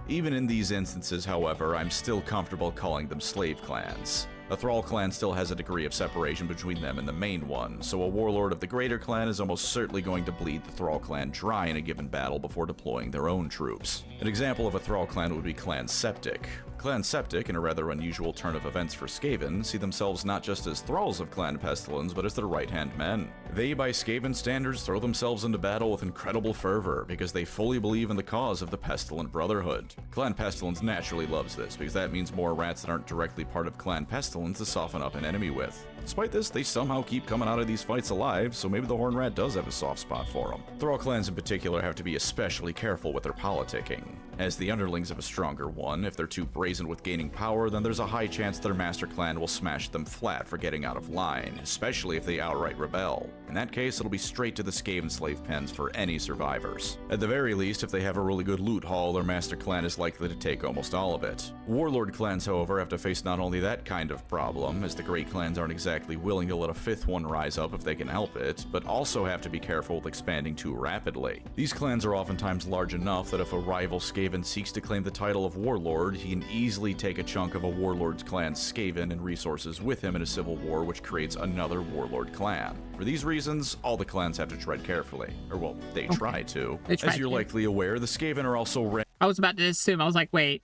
Even in these instances, however, I'm still comfortable calling them slave clans. A Thrall clan still has a degree of separation between them and the main one, so a warlord of the greater clan is almost certainly going to bleed the Thrall clan dry in a given battle before deploying their own troops. An example of a Thrall clan would be Clan Septic. Clan Septic, in a rather unusual turn of events for Skaven, see themselves not just as thralls of Clan Pestilence, but as their right-hand men. They, by Skaven standards, throw themselves into battle with incredible fervor, because they fully believe in the cause of the Pestilent Brotherhood. Clan Pestilence naturally loves this, because that means more rats that aren't directly part of Clan Pestilence to soften up an enemy with. Despite this, they somehow keep coming out of these fights alive, so maybe the Horned Rat does have a soft spot for them. Thrall clans in particular have to be especially careful with their politicking. As the underlings of a stronger one, if they're too brazen with gaining power, then there's a high chance their master clan will smash them flat for getting out of line, especially if they outright rebel. In that case, it'll be straight to the Skaven slave pens for any survivors. At the very least, if they have a really good loot haul, their master clan is likely to take almost all of it. Warlord clans, however, have to face not only that kind of problem, as the great clans aren't exactly willing to let a fifth one rise up if they can help it, but also have to be careful with expanding too rapidly. These clans are oftentimes large enough that if a rival Skaven seeks to claim the title of warlord, he can easily take a chunk of a warlord's clan's Skaven and resources with him in a civil war, which creates another warlord clan. For these reasons, all the clans have to tread carefully. Or, well, they try to. As you're likely aware, the Skaven are also I was about to assume. I was like, wait.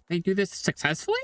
They do this successfully?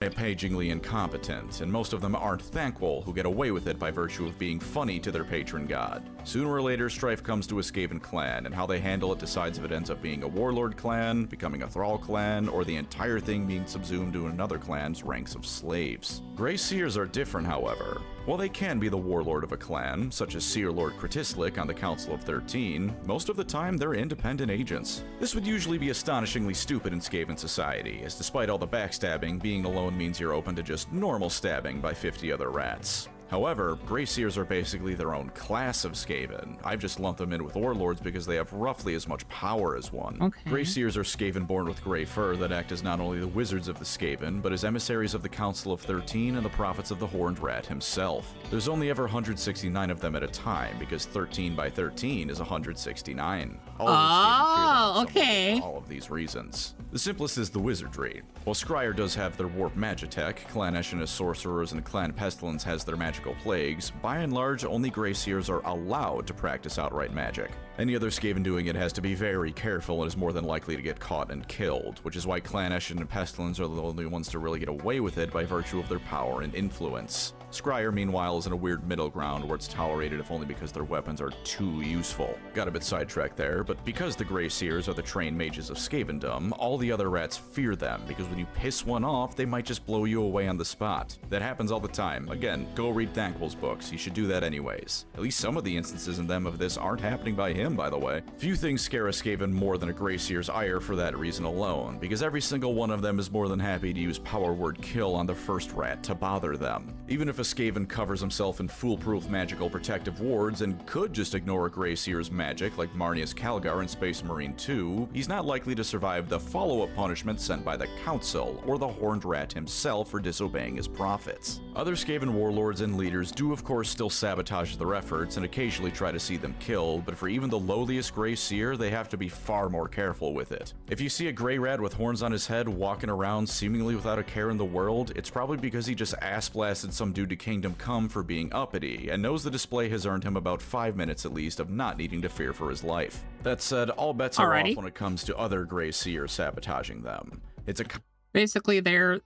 rampagingly incompetent, and most of them aren't thankful who get away with it by virtue of being funny to their patron god. Sooner or later, strife comes to a Skaven clan, and how they handle it decides if it ends up being a warlord clan, becoming a thrall clan, or the entire thing being subsumed to another clan's ranks of slaves. Grey Seers are different, however. While they can be the warlord of a clan, such as Seer Lord Kritislik on the Council of 13, most of the time they're independent agents. This would usually be astonishingly stupid in Skaven society, as despite all the backstabbing, being alone means you're open to just normal stabbing by 50 other rats. However, Grey Seers are basically their own class of Skaven. I've just lumped them in with Warlords because they have roughly as much power as one. Okay. Grey Seers are Skaven born with grey fur that act as not only the wizards of the Skaven, but as emissaries of the Council of 13 and the prophets of the Horned Rat himself. There's only ever 169 of them at a time, because 13 by 13 is 169. Oh, okay. For all of these reasons. The simplest is the wizardry. While Scryer does have their warp magitech, Clan Eshin as sorcerers, and Clan Pestilence has their magical plagues, by and large, only Grey Seers are allowed to practice outright magic. Any other Skaven doing it has to be very careful and is more than likely to get caught and killed, which is why Clan Eshin and Pestilence are the only ones to really get away with it by virtue of their power and influence. Scryer, meanwhile, is in a weird middle ground where it's tolerated if only because their weapons are too useful. Got a bit sidetracked there, but because the Grey Seers are the trained mages of Skavendom, all the other rats fear them, because when you piss one off, they might just blow you away on the spot. That happens all the time. Again, go read Thankful's books, you should do that anyways. At least some of the instances in them of this aren't happening by him, by the way. Few things scare a Skaven more than a Grey Seer's ire for that reason alone, because every single one of them is more than happy to use power word kill on the first rat to bother them. Even if a Skaven covers himself in foolproof magical protective wards and could just ignore a Grey Seer's magic like Marnius Calgar in Space Marine 2, he's not likely to survive the follow-up punishment sent by the Council or the Horned Rat himself for disobeying his prophets. Other Skaven warlords and leaders do of course still sabotage their efforts and occasionally try to see them killed, but for even the lowliest Grey Seer, they have to be far more careful with it. If you see a Grey Rat with horns on his head walking around seemingly without a care in the world, it's probably because he just ass-blasted some dude to Kingdom Come for being uppity, and knows the display has earned him about 5 minutes at least of not needing to fear for his life. That said, all bets are off when it comes to other Grey Seers sabotaging them. It's a basically they're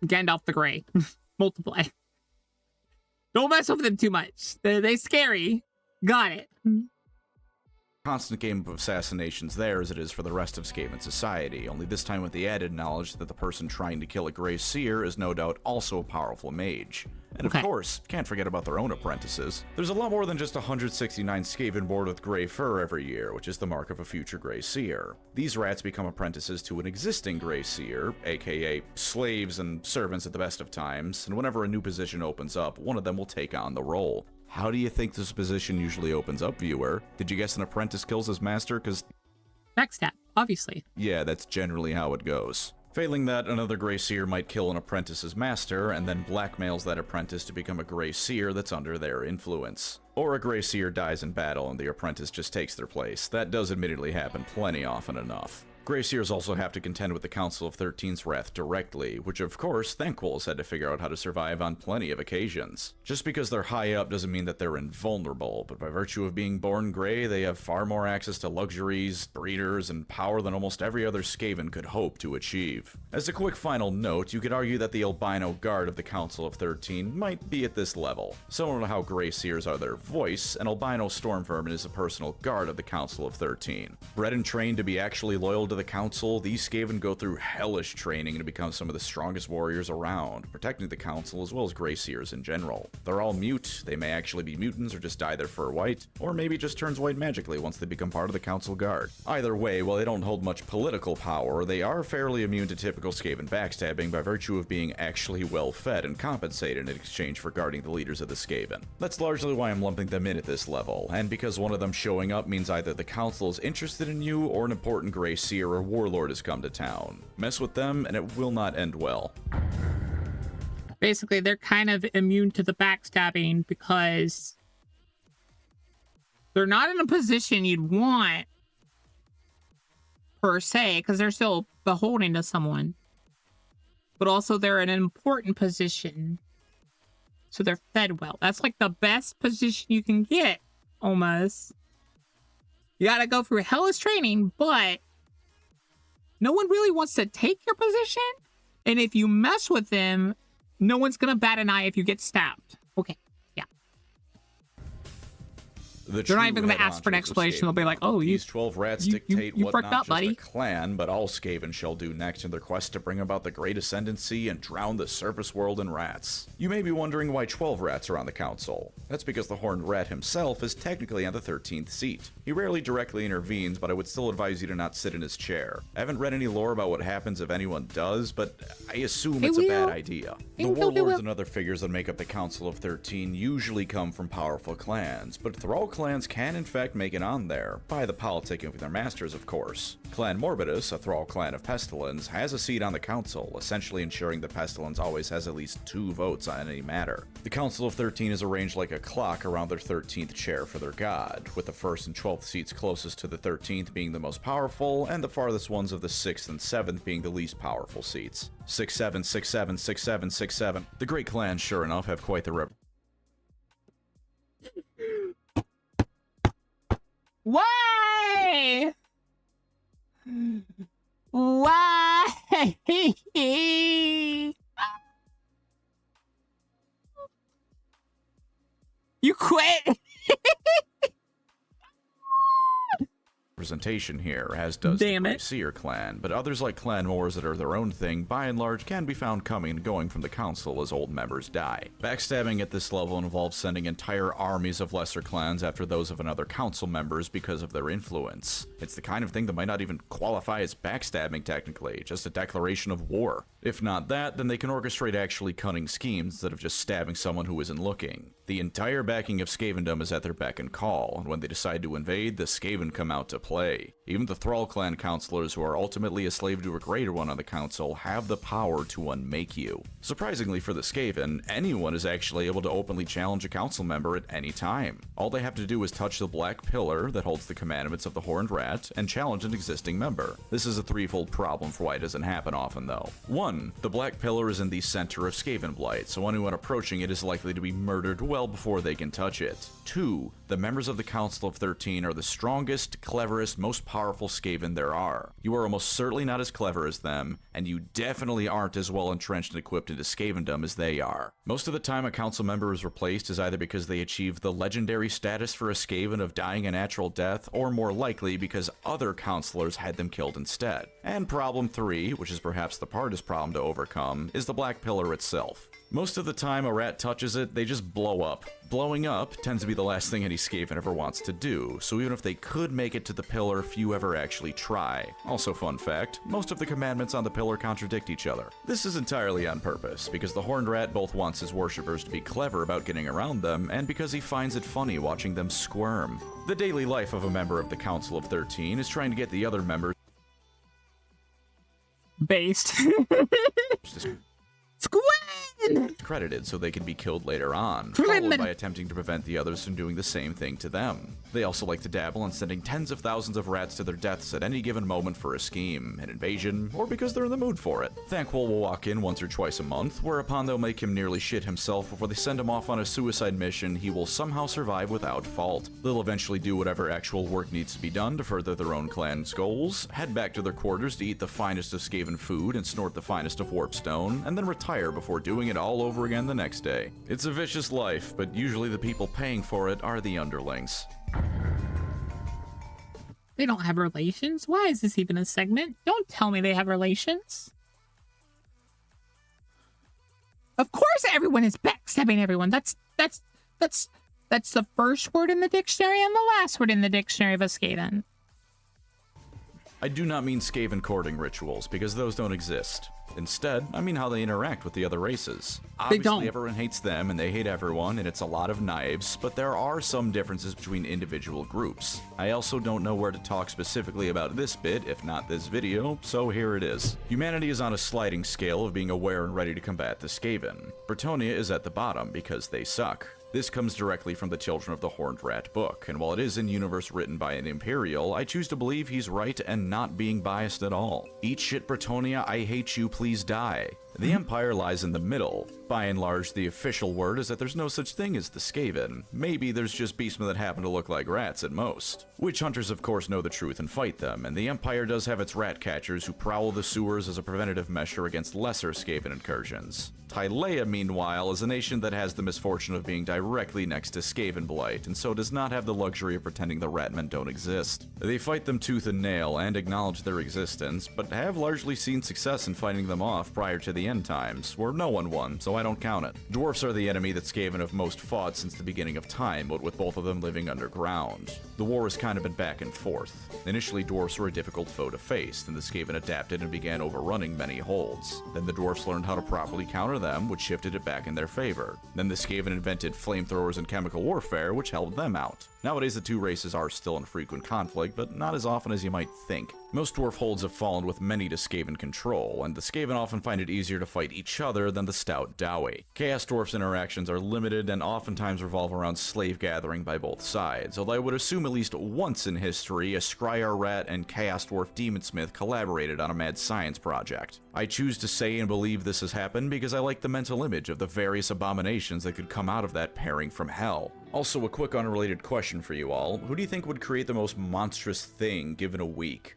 Gandalf the Grey. Multiply. Don't mess with them too much. They scary. Got it. constant game of assassinations there as it is for the rest of Skaven society, only this time with the added knowledge that the person trying to kill a Grey Seer is no doubt also a powerful mage. And of course, can't forget about their own apprentices. There's a lot more than just 169 Skaven born with grey fur every year, which is the mark of a future Grey Seer. These rats become apprentices to an existing Grey Seer, aka slaves and servants at the best of times, and whenever a new position opens up, one of them will take on the role. How do you think this position usually opens up, viewer? Did you guess an apprentice kills his master? Cause backstab, obviously. Yeah, that's generally how it goes. Failing that, another Grey Seer might kill an apprentice's master, and then blackmails that apprentice to become a Grey Seer that's under their influence. Or a Grey Seer dies in battle and the apprentice just takes their place. That does admittedly happen plenty often enough. Grey Seers also have to contend with the Council of 13's wrath directly, which of course Thankful's had to figure out how to survive on plenty of occasions. Just because they're high up doesn't mean that they're invulnerable, but by virtue of being born grey, they have far more access to luxuries, breeders, and power than almost every other Skaven could hope to achieve. As a quick final note, you could argue that the albino guard of the Council of 13 might be at this level. Similar to how Grey Seers are their voice, an albino storm vermin is a personal guard of the Council of 13. Bred and trained to be actually loyal to the council, these Skaven go through hellish training to become some of the strongest warriors around, protecting the council as well as Grey Seers in general. They're all mute, they may actually be mutants or just dye their fur white, or maybe just turns white magically once they become part of the council guard. Either way, while they don't hold much political power, they are fairly immune to typical Skaven backstabbing by virtue of being actually well fed and compensated in exchange for guarding the leaders of the Skaven. That's largely why I'm lumping them in at this level, and because one of them showing up means either the council is interested in you or an important Grey Seer or warlord has come to town. Mess with them and it will not end well. Basically, they're kind of immune to the backstabbing because they're not in a position you'd want, per se, because they're still beholden to someone. But also, they're in an important position, so they're fed well. That's like the best position you can get, almost. You gotta go through hellish training, but no one really wants to take your position. And if you mess with them, no one's gonna bat an eye if you get stabbed. Okay, yeah. They're not even gonna ask for an explanation. They'll be like, "Oh, these 12 rats dictate what fucked not up, just buddy." the clan, but all Skaven shall do next in their quest to bring about the Great Ascendancy and drown the surface world in rats. You may be wondering why 12 rats are on the council. That's because the Horned Rat himself is technically on the 13th seat. He rarely directly intervenes, but I would still advise you to not sit in his chair. I haven't read any lore about what happens if anyone does, but I assume it's a bad idea. The warlords and other figures that make up the Council of 13 usually come from powerful clans, but Thrall clans can in fact make it on there, by the politicking of their masters of course. Clan Morbidus, a Thrall clan of Pestilence, has a seat on the council, essentially ensuring that Pestilence always has at least 2 votes on any matter. The Council of 13 is arranged like a clock around their 13th chair for their god, with the 1st and 12th seats closest to the 13th being the most powerful, and the farthest ones of the 6th and 7th being the least powerful seats. 6-7, 6-7, 6-7, 6-7. The great clans, sure enough, have quite the Why? Why? You quit? representation here, as does the Grey Seer clan, but others like clan wars that are their own thing, by and large, can be found coming and going from the council as old members die. Backstabbing at this level involves sending entire armies of lesser clans after those of another council members because of their influence. It's the kind of thing that might not even qualify as backstabbing technically, just a declaration of war. If not that, then they can orchestrate actually cunning schemes instead of just stabbing someone who isn't looking. The entire backing of Skavendom is at their beck and call, and when they decide to invade, the Skaven come out to play. Even the Thrall clan counselors, who are ultimately a slave to a greater one on the council, have the power to unmake you. Surprisingly for the Skaven, anyone is actually able to openly challenge a council member at any time. All they have to do is touch the black pillar that holds the commandments of the Horned Rat and challenge an existing member. This is a threefold problem for why it doesn't happen often though. 1. The black pillar is in the center of Skaven Blight, so anyone approaching it is likely to be murdered well before they can touch it. 2. The members of the Council of 13 are the strongest, cleverest, most powerful Skaven there are. You are almost certainly not as clever as them, and you definitely aren't as well entrenched and equipped into Skavendom as they are. Most of the time a council member is replaced is either because they achieve the legendary status for a Skaven of dying a natural death, or more likely because other counselors had them killed instead. And problem 3, which is perhaps the hardest problem to overcome, is the black pillar itself. Most of the time a rat touches it, they just blow up. Blowing up tends to be the last thing any Skaven ever wants to do, so even if they could make it to the pillar, few ever actually try. Also fun fact, most of the commandments on the pillar contradict each other. This is entirely on purpose, because the Horned Rat both wants his worshippers to be clever about getting around them, and because he finds it funny watching them squirm. The daily life of a member of the Council of 13 is trying to get the other members based. credited so they can be killed later on, followed by attempting to prevent the others from doing the same thing to them. They also like to dabble in sending tens of thousands of rats to their deaths at any given moment for a scheme, an invasion, or because they're in the mood for it. Thanquol will walk in once or twice a month, whereupon they'll make him nearly shit himself before they send him off on a suicide mission he will somehow survive without fault. They'll eventually do whatever actual work needs to be done to further their own clan's goals, head back to their quarters to eat the finest of Skaven food and snort the finest of warpstone, and then retire before doing it all over again the next day. It's a vicious life, but usually the people paying for it are the underlings. They don't have relations. Why is this even a segment? Don't tell me they have relations. Of course everyone is backstabbing everyone. That's the first word in the dictionary and the last word in the dictionary of a Skaven. I do not mean Skaven courting rituals, because those don't exist. Instead, I mean how they interact with the other races. Obviously, everyone hates them, and they hate everyone, and it's a lot of knives, but there are some differences between individual groups. I also don't know where to talk specifically about this bit, if not this video, so here it is. Humanity is on a sliding scale of being aware and ready to combat the Skaven. Bretonnia is at the bottom because they suck. This comes directly from the Children of the Horned Rat book, and while it is in universe written by an Imperial, I choose to believe he's right and not being biased at all. Eat shit, Bretonnia, I hate you, please die. The Empire lies in the middle. By and large, the official word is that there's no such thing as the Skaven. Maybe there's just beastmen that happen to look like rats at most. Witch hunters, of course, know the truth and fight them, and the Empire does have its rat catchers who prowl the sewers as a preventative measure against lesser Skaven incursions. Tylea, meanwhile, is a nation that has the misfortune of being directly next to Skaven blight, and so does not have the luxury of pretending the ratmen don't exist. They fight them tooth and nail and acknowledge their existence, but have largely seen success in fighting them off prior to the end times, where no one won, so I don't count it. Dwarfs are the enemy that Skaven have most fought since the beginning of time, but with both of them living underground. The war has kind of been back and forth. Initially, dwarfs were a difficult foe to face, then the Skaven adapted and began overrunning many holds. Then the dwarfs learned how to properly counter them, which shifted it back in their favor. Then the Skaven invented flamethrowers and chemical warfare, which held them out. Nowadays, the two races are still in frequent conflict, but not as often as you might think. Most dwarf holds have fallen with many to Skaven control, and the Skaven often find it easier to fight each other than the stout Dowie. Chaos Dwarfs' interactions are limited and oftentimes revolve around slave gathering by both sides, although I would assume at least once in history a Scryer Rat and Chaos Dwarf Demonsmith collaborated on a mad science project. I choose to say and believe this has happened because I like the mental image of the various abominations that could come out of that pairing from hell. Also, a quick unrelated question for you all. Who do you think would create the most monstrous thing given a week?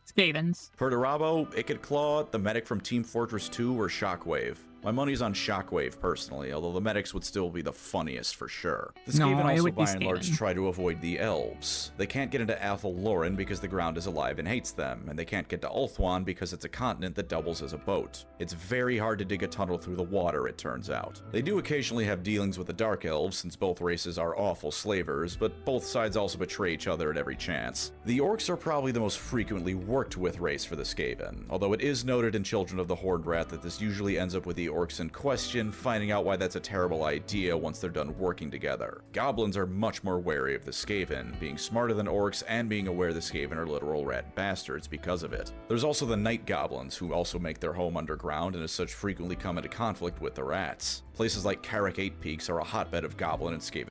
Skavens. Perturabo, Icked Claw, the medic from Team Fortress 2, or Shockwave? My money's on Shockwave personally, although the medics would still be the funniest for sure. The Skaven also by and large try to avoid the elves. They can't get into Athel Loren because the ground is alive and hates them, and they can't get to Ulthuan because it's a continent that doubles as a boat. It's very hard to dig a tunnel through the water, it turns out. They do occasionally have dealings with the Dark Elves, since both races are awful slavers, but both sides also betray each other at every chance. The Orcs are probably the most frequently worked with race for the Skaven, although it is noted in Children of the Horned Rat that this usually ends up with the Orcs in question finding out why that's a terrible idea once they're done working together. Goblins are much more wary of the Skaven, being smarter than Orcs and being aware the Skaven are literal rat bastards because of it. There's also the Night Goblins, who also make their home underground and as such frequently come into conflict with the rats. Places like Carrick 8 Peaks are a hotbed of Goblin and Skaven.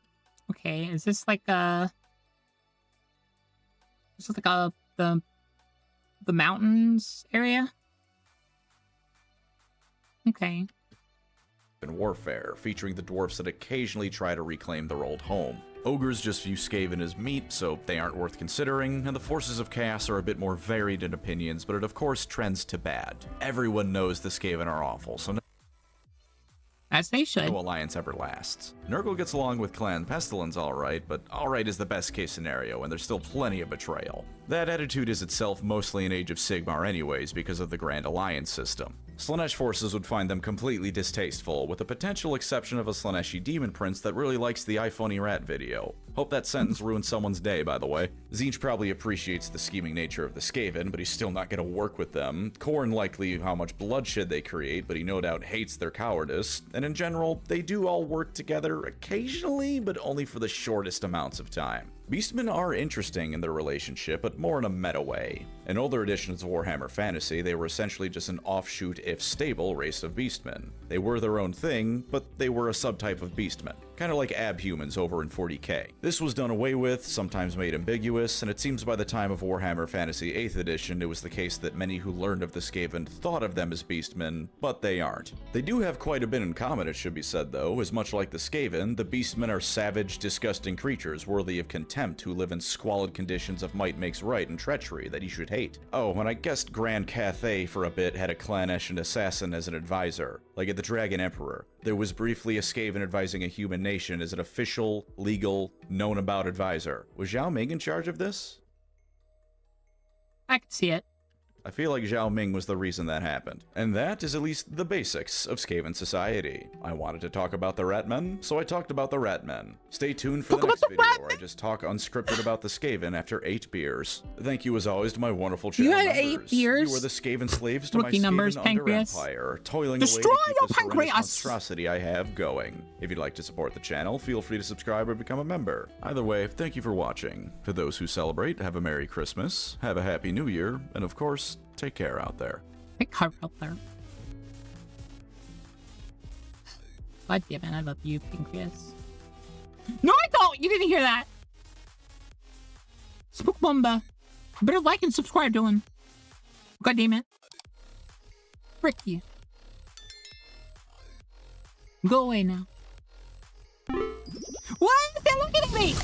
Okay, is this like a... Is this like a... the mountains area? Okay. And warfare, featuring the dwarfs that occasionally try to reclaim their old home. Ogres just view Skaven as meat, so they aren't worth considering, and the forces of chaos are a bit more varied in opinions, but it of course trends to bad. Everyone knows the Skaven are awful, so as they should. No alliance ever lasts. Nurgle gets along with Clan Pestilence alright, but alright is the best case scenario, and there's still plenty of betrayal. That attitude is itself mostly an Age of Sigmar anyways, because of the Grand Alliance system. Slaanesh forces would find them completely distasteful, with the potential exception of a Slaaneshi demon prince that really likes the iPhoney rat video. Hope that sentence ruined someone's day, by the way. Tzeentch probably appreciates the scheming nature of the Skaven, but he's still not gonna work with them. Khorne likely how much bloodshed they create, but he no doubt hates their cowardice. And in general, they do all work together occasionally, but only for the shortest amounts of time. Beastmen are interesting in their relationship, but more in a meta way. In older editions of Warhammer Fantasy, they were essentially just an offshoot, if stable, race of beastmen. They were their own thing, but they were a subtype of beastmen. Kind of like abhumans over in 40k. This was done away with, sometimes made ambiguous, and it seems by the time of Warhammer Fantasy 8th edition it was the case that many who learned of the Skaven thought of them as beastmen, but they aren't. They do have quite a bit in common, it should be said though, as much like the Skaven, the beastmen are savage, disgusting creatures worthy of contempt who live in squalid conditions of might makes right and treachery that you should hate. Oh, and I guessed Grand Cathay for a bit had a Clanesh assassin as an advisor, like at the Dragon Emperor. There was briefly a Skaven advising a human nation as an official, legal, known-about advisor. Was Zhao Ming in charge of this? I can see it. I feel like Zhao Ming was the reason that happened. And that is at least the basics of Skaven society. I wanted to talk about the Ratmen, so I talked about the Ratmen. Stay tuned for the next video where I just talk unscripted about the Skaven after 8 beers. Thank you as always to my wonderful channel You had members. 8 beers? You are the Skaven slaves to Rookie my numbers, Skaven Pancreas. under-empire, toiling Destroy away to your keep this horrendous Pancreas! monstrosity I have going. If you'd like to support the channel, feel free to subscribe or become a member. Either way, thank you for watching. To those who celebrate, have a Merry Christmas, have a Happy New Year, and of course, take care out there. Take care out there. God damn it, I love you, Pancreas. No, I don't! You didn't hear that! Spook Bomba. Better like and subscribe to him. God damn it. Frick you. Go away now. What? They're looking at me!